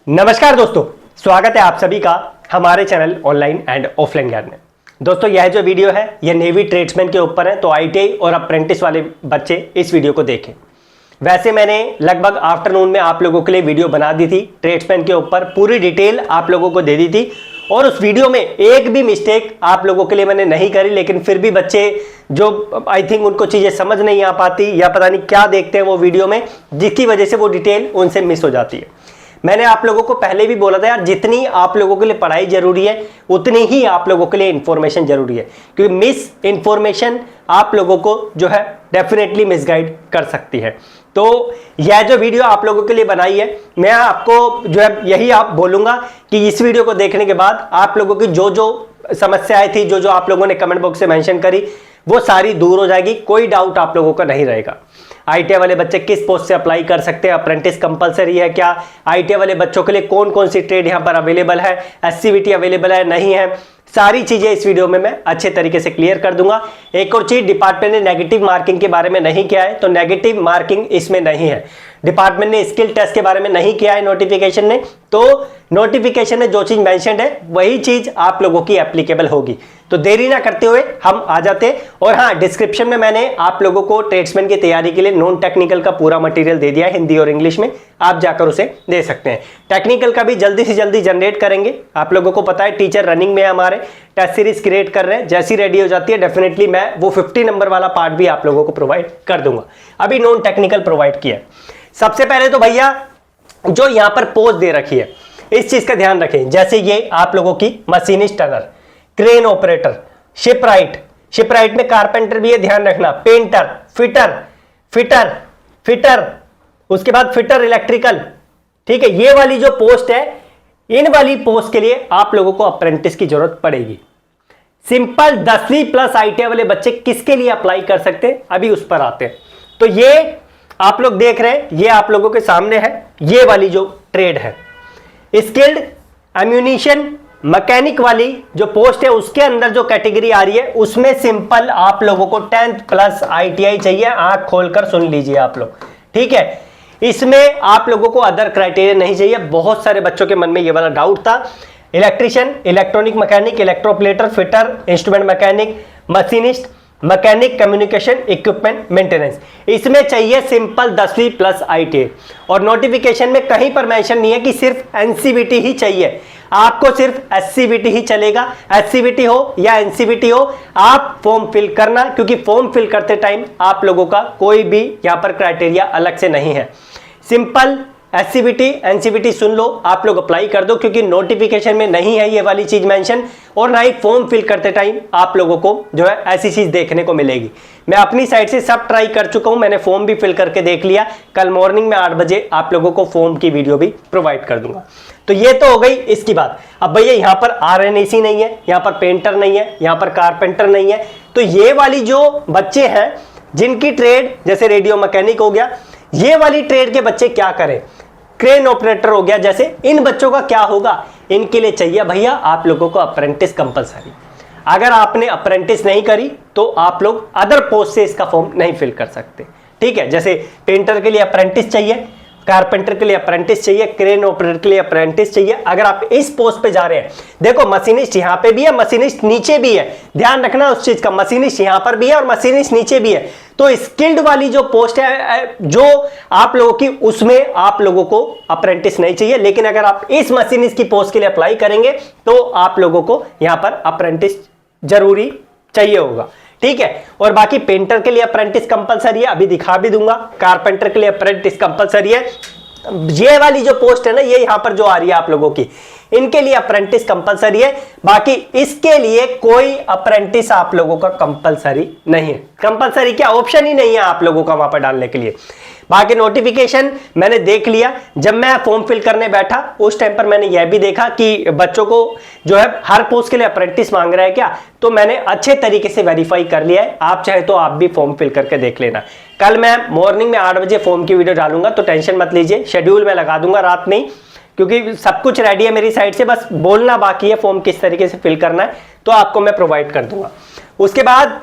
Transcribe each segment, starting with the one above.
नमस्कार दोस्तों, स्वागत है आप सभी का हमारे चैनल ऑनलाइन एंड ऑफलाइन ज्ञान में। दोस्तों यह जो वीडियो है यह नेवी ट्रेड्समैन के ऊपर है, तो आईटीआई और अप्रेंटिस वाले बच्चे इस वीडियो को देखें। वैसे मैंने लगभग आफ्टरनून में आप लोगों के लिए वीडियो बना दी थी ट्रेड्समैन के ऊपर, पूरी डिटेल आप लोगों को दे दी थी और उस वीडियो में एक भी मिस्टेक आप लोगों के लिए मैंने नहीं करी, लेकिन फिर भी बच्चे जो आई थिंक उनको चीज़ें समझ नहीं आ पाती या पता नहीं क्या देखते हैं वो वीडियो में, जिसकी वजह से वो डिटेल उनसे मिस हो जाती है। मैंने आप लोगों को पहले भी बोला था यार, जितनी आप लोगों के लिए पढ़ाई जरूरी है उतनी ही आप लोगों के लिए इंफॉर्मेशन जरूरी है, क्योंकि मिस इंफॉर्मेशन आप लोगों को जो है डेफिनेटली मिसगाइड कर सकती है। तो यह जो वीडियो आप लोगों के लिए बनाई है, मैं आपको जो है यही आप बोलूंगा कि इस वीडियो को देखने के बाद आप लोगों की जो जो समस्याएं थी, जो जो आप लोगों ने कमेंट बॉक्स में मेंशन करी, वो सारी दूर हो जाएगी। कोई डाउट आप लोगों का नहीं रहेगा। आईटीआई वाले बच्चे किस पोस्ट से अप्लाई कर सकते हैं, अप्रेंटिस कंपलसरी है क्या, आईटीआई वाले बच्चों के लिए कौन कौन सी ट्रेड यहां पर अवेलेबल है, एससीवीटी अवेलेबल है नहीं है, सारी चीजें इस वीडियो में मैं अच्छे तरीके से क्लियर कर दूंगा। एक और चीज, डिपार्टमेंट ने नेगेटिव मार्किंग के बारे में नहीं किया है, तो नेगेटिव मार्किंग इसमें नहीं है। डिपार्टमेंट ने स्किल टेस्ट के बारे में नहीं किया है नोटिफिकेशन ने, तो नोटिफिकेशन में जो चीज मेंशन्ड है वही चीज आप लोगों की एप्लीकेबल होगी। तो देरी ना करते हुए हम आ जाते हैं। और हाँ, डिस्क्रिप्शन में मैंने आप लोगों को ट्रेड्समैन की तैयारी के लिए नॉन टेक्निकल का पूरा मटेरियल दे दिया है, हिंदी और इंग्लिश में, आप जाकर उसे दे सकते हैं। टेक्निकल का भी जल्दी से जल्दी जनरेट करेंगे। आप लोगों को पता है टीचर रनिंग में हमारे टेस्ट सीरीज क्रिएट कर रहे हैं, जैसी रेडी हो जाती है डेफिनेटली मैं वो 50 नंबर वाला पार्ट भी आप लोगों को प्रोवाइड कर दूंगा। अभी नॉन टेक्निकल प्रोवाइड किया है। सबसे पहले तो भैया जो यहां पर पोस्ट दे रखी है इस चीज का ध्यान रखें। जैसे ये आप लोगों की मशीनिस्ट टनर, क्रेन ऑपरेटर, शिपराइट में कारपेंटर भी है, ध्यान रखना, पेंटर, फिटर, उसके बाद फिटर इलेक्ट्रिकल, ठीक है। ये वाली जो पोस्ट है, इन वाली पोस्ट के लिए आप लोगों को अप्रेंटिस की जरूरत पड़ेगी। सिंपल 10वीं प्लस आईटीआई वाले बच्चे किसके लिए अप्लाई कर सकते हैं, अभी उस पर आते हैं। तो ये आप लोग देख रहे हैं, ये आप लोगों के सामने है, ये वाली जो ट्रेड है, स्किल्ड एम्यूनिशन मैकेनिक वाली जो पोस्ट है, उसके अंदर जो कैटेगरी आ रही है उसमें सिंपल आप लोगों को 10th प्लस आईटीआई चाहिए। आंख खोलकर सुन लीजिए आप लोग, ठीक है। इसमें आप लोगों को अदर क्राइटेरिया नहीं चाहिए। बहुत सारे बच्चों के मन में ये वाला डाउट था। Electrician, electronic mechanic, electroplater, fitter, instrument mechanic, machinist, mechanic, communication, equipment maintenance, इसमें चाहिए सिंपल 10वीं प्लस आईटीआई। और नोटिफिकेशन में कहीं पर मेंशन नहीं है कि सिर्फ एनसीवीटी ही चाहिए, आपको सिर्फ एससीवीटी ही चलेगा। एससीवीटी हो या एनसीवीटी हो, आप फॉर्म फिल करना, क्योंकि फॉर्म फिल करते टाइम आप लोगों का कोई भी यहां पर क्राइटेरिया अलग से नहीं है। सिंपल एससीवीटी एनसीवीटी सुन लो, आप लोग अप्लाई कर दो, क्योंकि नोटिफिकेशन में नहीं है ये वाली चीज मेंशन, और ना ही फॉर्म फिल करते टाइम आप लोगों को जो है ऐसी चीज देखने को मिलेगी। मैं अपनी साइड से सब ट्राई कर चुका हूं, मैंने फॉर्म भी फिल करके देख लिया। कल मॉर्निंग में 8 बजे आप लोगों को फॉर्म की वीडियो भी प्रोवाइड कर दूंगा। तो ये तो हो गई इसकी बात। अब भैया यहाँ पर आरएनएसी नहीं है, यहाँ पर पेंटर नहीं है, यहाँ पर कारपेंटर नहीं है, तो ये वाली जो बच्चे हैं जिनकी ट्रेड जैसे रेडियो मैकेनिक हो गया, ये वाली ट्रेड के बच्चे क्या करें, क्रेन ऑपरेटर हो गया, जैसे इन बच्चों का क्या होगा, इनके लिए चाहिए भैया आप लोगों को अप्रेंटिस कंपलसरी। अगर आपने अप्रेंटिस नहीं करी तो आप लोग अदर पोस्ट से इसका फॉर्म नहीं फिल कर सकते, ठीक है। जैसे पेंटर के लिए अप्रेंटिस चाहिए, कारपेंटर के लिए अप्रेंटिस चाहिए, क्रेन ऑपरेटर के लिए अप्रेंटिस चाहिए। अगर आप इस पोस्ट पे जा रहे हैं, देखो मशीनिस्ट यहां पे भी है, मशीनिस्ट नीचे भी है, ध्यान रखना उस चीज का, मशीनिस्ट यहां पर भी है और मशीनिस्ट नीचे भी है। तो स्किल्ड वाली जो पोस्ट है जो आप लोगों की, उसमें आप लोगों को अप्रेंटिस नहीं चाहिए। लेकिन अगर आप इस मशीनिस्ट की पोस्ट के लिए अप्लाई करेंगे तो आप लोगों को यहां पर अप्रेंटिस जरूरी चाहिए होगा, ठीक है। और बाकी पेंटर के लिए अप्रेंटिस कंपलसरी है, अभी दिखा भी दूंगा। कारपेंटर के लिए अप्रेंटिस कंपलसरी है। ये वाली जो पोस्ट है ना, ये यहां पर जो आ रही है आप लोगों की, इनके लिए अप्रेंटिस कंपलसरी है। बाकी इसके लिए कोई अप्रेंटिस आप लोगों का कंपलसरी नहीं है। कंपलसरी क्या, ऑप्शन ही नहीं है आप लोगों का वहां पर डालने के लिए। बाकी नोटिफिकेशन मैंने देख लिया, जब मैं फॉर्म फिल करने बैठा उस टाइम पर मैंने यह भी देखा कि बच्चों को जो है हर पोस्ट के लिए अप्रेंटिस मांग रहा है क्या, तो मैंने अच्छे तरीके से वेरीफाई कर लिया है। आप चाहे तो आप भी फॉर्म फिल करके देख लेना। कल मैं मॉर्निंग में 8 बजे फॉर्म की वीडियो डालूंगा, तो टेंशन मत लीजिए, शेड्यूल में लगा दूंगा रात में ही, क्योंकि सब कुछ रेडी है मेरी साइड से, बस बोलना बाकी है फॉर्म किस तरीके से फिल करना है, तो आपको मैं प्रोवाइड कर दूंगा। उसके बाद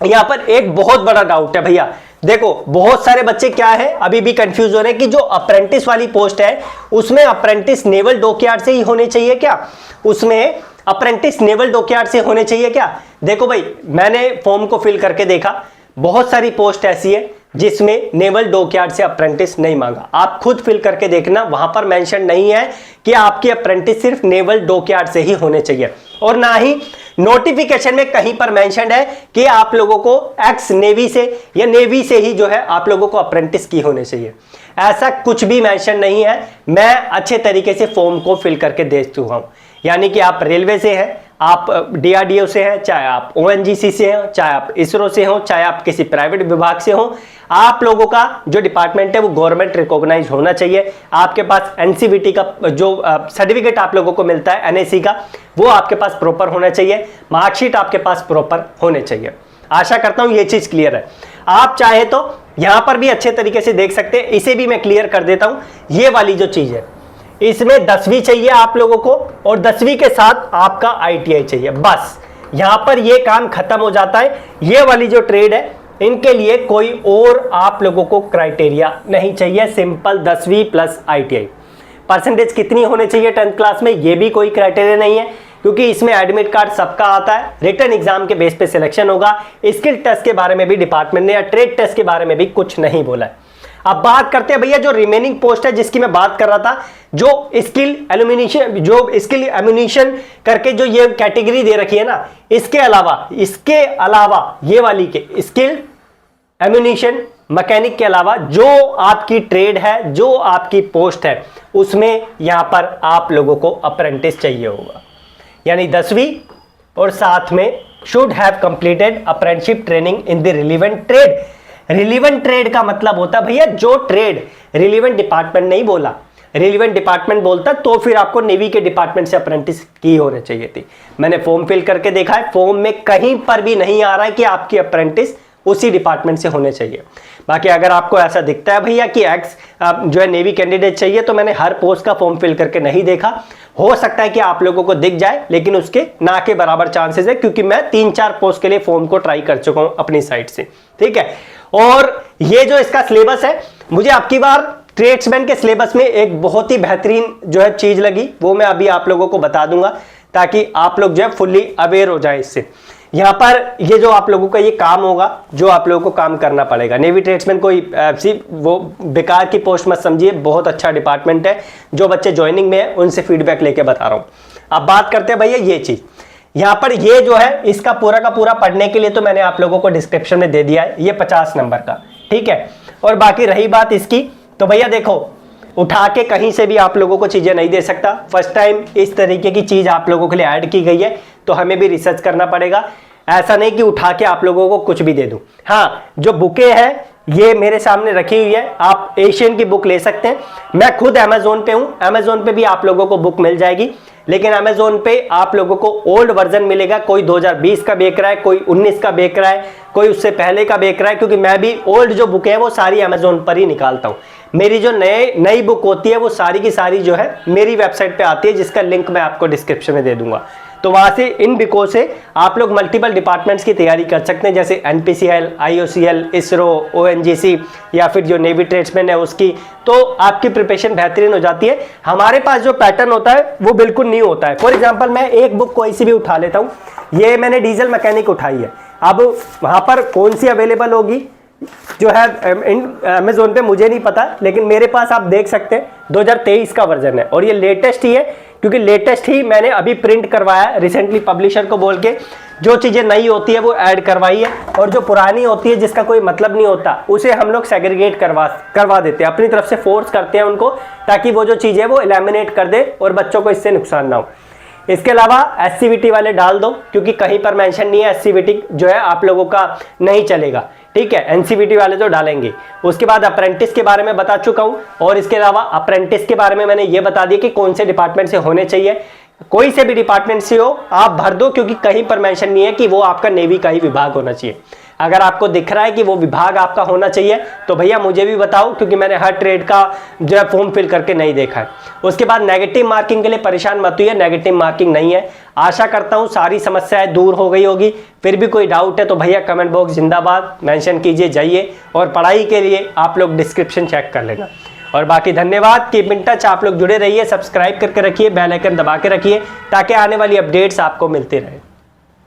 यहां पर एक बहुत बड़ा डाउट है भैया, देखो बहुत सारे बच्चे क्या है अभी भी कंफ्यूज हो रहे हैं कि जो अप्रेंटिस वाली पोस्ट है उसमें अप्रेंटिस नेवल डॉकयार्ड से ही होने चाहिए क्या, उसमें अप्रेंटिस नेवल डॉकयार्ड से होने चाहिए क्या। देखो भाई मैंने फॉर्म को फिल करके देखा, बहुत सारी पोस्ट ऐसी है जिसमें नेवल डॉकयार्ड से अप्रेंटिस नहीं मांगा। आप खुद फिल करके देखना, वहां पर मेंशन नहीं है कि आपकी अप्रेंटिस सिर्फ नेवल डॉकयार्ड से ही होने चाहिए, और ना ही नोटिफिकेशन में कहीं पर मेंशन है कि आप लोगों को एक्स नेवी से या नेवी से ही जो है आप लोगों को अप्रेंटिस की होने चाहिए। ऐसा कुछ भी मेंशन नहीं है। मैं अच्छे तरीके से फॉर्म को फिल करके दे चुका हूं, यानी कि आप रेलवे से हैं, आप डीआरडीओ से हैं, चाहे आप ओएनजीसी से हैं, चाहे आप इसरो से हो, चाहे आप किसी प्राइवेट विभाग से हो, आप लोगों का जो डिपार्टमेंट है वो गवर्नमेंट रिकॉग्नाइज होना चाहिए। आपके पास एनसीवीटी का जो सर्टिफिकेट आप लोगों को मिलता है एनएसी का, वो आपके पास प्रॉपर होना चाहिए, मार्कशीट आपके पास प्रॉपर होने चाहिए। आशा करता हूं ये चीज क्लियर है। आप चाहे तो यहां पर भी अच्छे तरीके से देख सकते हैं, इसे भी मैं क्लियर कर देता हूं। ये वाली जो चीज है इसमें 10वीं चाहिए आप लोगों को, और 10वीं के साथ आपका आईटीआई चाहिए, बस यहां पर ये काम खत्म हो जाता है। ये वाली जो ट्रेड है इनके लिए कोई और आप लोगों को क्राइटेरिया नहीं चाहिए, सिंपल 10वीं प्लस आईटीआई। परसेंटेज कितनी होने चाहिए 10th क्लास में, ये भी कोई क्राइटेरिया नहीं है, क्योंकि इसमें एडमिट कार्ड सबका आता है, रिटन एग्जाम के बेस पे सिलेक्शन होगा। स्किल टेस्ट के बारे में भी डिपार्टमेंट ने या ट्रेड टेस्ट के बारे में भी कुछ नहीं बोला है। अब बात करते हैं भैया जो रिमेनिंग पोस्ट है जिसकी मैं बात कर रहा था, जो स्किल एम्यूनिशन करके जो ये कैटेगरी दे रखी है ना, इसके अलावा ये वाली के स्किल एम्यूनिशन मैकेनिक के अलावा जो आपकी ट्रेड है, जो आपकी पोस्ट है, उसमें यहां पर आप लोगों को अप्रेंटिस चाहिए होगा, यानी 10वीं और साथ में should have completed apprenticeship training in the relevant trade. Relevant trade का मतलब होता है भैया जो ट्रेड, रिलेवेंट डिपार्टमेंट नहीं बोला, रिलेवेंट डिपार्टमेंट बोलता तो फिर आपको नेवी के डिपार्टमेंट से अप्रेंटिस की होनी चाहिए थी। मैंने फॉर्म फिल करके देखा है, फॉर्म में कहीं पर भी नहीं आ रहा है कि आपकी अप्रेंटिस उसी डिपार्टमेंट से होने चाहिए। बाकी अगर आपको ऐसा दिखता है भैया कि एक्स जो है नेवी कैंडिडेट चाहिए, तो मैंने हर पोस्ट का फॉर्म फिल करके नहीं देखा, हो सकता है कि आप लोगों को दिख जाए, लेकिन उसके ना के बराबर चांसेस है, क्योंकि मैं 3-4 पोस्ट के लिए फॉर्म को ट्राई कर चुका हूं अपनी साइड से, ठीक है। और ये जो इसका सिलेबस है, मुझे आपकी बार ट्रेड्समैन के सिलेबस में एक बहुत ही बेहतरीन जो है चीज लगी, वो मैं अभी आप लोगों को बता दूंगा, ताकि आप लोग जो है फुल्ली अवेयर हो जाए इससे। यहां पर ये जो आप लोगों का ये काम होगा, जो आप लोगों को काम करना पड़ेगा, नेवी ट्रेड्समैन कोई वो बेकार की पोस्ट मत समझिए, बहुत अच्छा डिपार्टमेंट है। जो बच्चे ज्वाइनिंग में है उनसे फीडबैक लेके बता रहा हूं। अब बात करते हैं भैया ये चीज, यहां पर ये जो है इसका पूरा का पूरा पढ़ने के लिए तो मैंने आप लोगों को डिस्क्रिप्शन में दे दिया है, ये 50 नंबर का, ठीक है। और बाकी रही बात इसकी, तो भैया देखो उठा के कहीं से भी आप लोगों को चीजें नहीं दे सकता। फर्स्ट टाइम इस तरीके की चीज आप लोगों के लिए ऐड की गई है, तो हमें भी रिसर्च करना पड़ेगा। ऐसा नहीं कि उठा के आप लोगों को कुछ भी दे दूं। हाँ, जो बुकें हैं ये मेरे सामने रखी हुई है, आप एशियन की बुक ले सकते हैं। मैं खुद अमेजोन पे हूं, अमेजोन पे भी आप लोगों को बुक मिल जाएगी, लेकिन अमेजोन पे आप लोगों को ओल्ड वर्जन मिलेगा। कोई 2020 का बेच रहा है, कोई 19 का बेच रहा है, कोई उससे पहले का बेच रहा है, क्योंकि मैं भी ओल्ड जो बुक है वो सारी अमेजोन पर ही निकालता हूं। मेरी जो नई बुक होती है वो सारी की सारी जो है मेरी वेबसाइट पे आती है, जिसका लिंक मैं आपको डिस्क्रिप्शन में दे दूंगा। तो वहां से इन बुकों से आप लोग मल्टीपल डिपार्टमेंट्स की तैयारी कर सकते हैं, जैसे एनपीसीएल, आईओसीएल, इसरो, ओएनजीसी या फिर जो नेवी ट्रेड्समैन है उसकी, तो आपकी प्रिपरेशन बेहतरीन हो जाती है। हमारे पास जो पैटर्न होता है वो बिल्कुल न्यू होता है। फॉर एग्जाम्पल मैं एक बुक कोई सी भी उठा लेता हूँ, ये मैंने डीजल मैकेनिक उठाई है। अब वहां पर कौन सी अवेलेबल होगी जो है अमेजोन पे मुझे नहीं पता, लेकिन मेरे पास आप देख सकते हैं 2023 का वर्जन है, और ये लेटेस्ट ही है, क्योंकि लेटेस्ट ही मैंने अभी प्रिंट करवाया रिसेंटली पब्लिशर को बोल के। जो चीजें नई होती है वो ऐड करवाई है, और जो पुरानी होती है जिसका कोई मतलब नहीं होता उसे हम लोग सेग्रीगेट करवा देते हैं, अपनी तरफ से फोर्स करते हैं उनको, ताकि वो जो चीजें वो एलिमिनेट कर दे और बच्चों को इससे नुकसान ना हो। इसके अलावा एससीवीटी वाले डाल दो, क्योंकि कहीं पर मेंशन नहीं है एससीवीटी जो है आप लोगों का नहीं चलेगा, ठीक है। एनसीवीटी वाले तो डालेंगे। उसके बाद अप्रेंटिस के बारे में बता चुका हूं, और इसके अलावा अप्रेंटिस के बारे में मैंने ये बता दिया कि कौन से डिपार्टमेंट से होने चाहिए। कोई से भी डिपार्टमेंट से हो आप भर दो, क्योंकि कहीं पर मेंशन नहीं है कि वो आपका नेवी का ही विभाग होना चाहिए। अगर आपको दिख रहा है कि वो विभाग आपका होना चाहिए तो भैया मुझे भी बताओ, क्योंकि मैंने हर ट्रेड का जो है फॉर्म फिल करके नहीं देखा है। उसके बाद नेगेटिव मार्किंग के लिए परेशान मत होइए, नेगेटिव मार्किंग नहीं है। आशा करता हूँ सारी समस्याएं दूर हो गई होगी। फिर भी कोई डाउट है तो भैया कमेंट बॉक्स जिंदाबाद मेंशन कीजिए, जाइए और पढ़ाई के लिए आप लोग डिस्क्रिप्शन चेक कर लेना। और बाकी धन्यवाद, कीप इन टच, आप लोग जुड़े रहिए, सब्सक्राइब करके रखिए, बेल आइकन दबा के रखिए ताकि आने वाली अपडेट्स आपको मिलती रहे।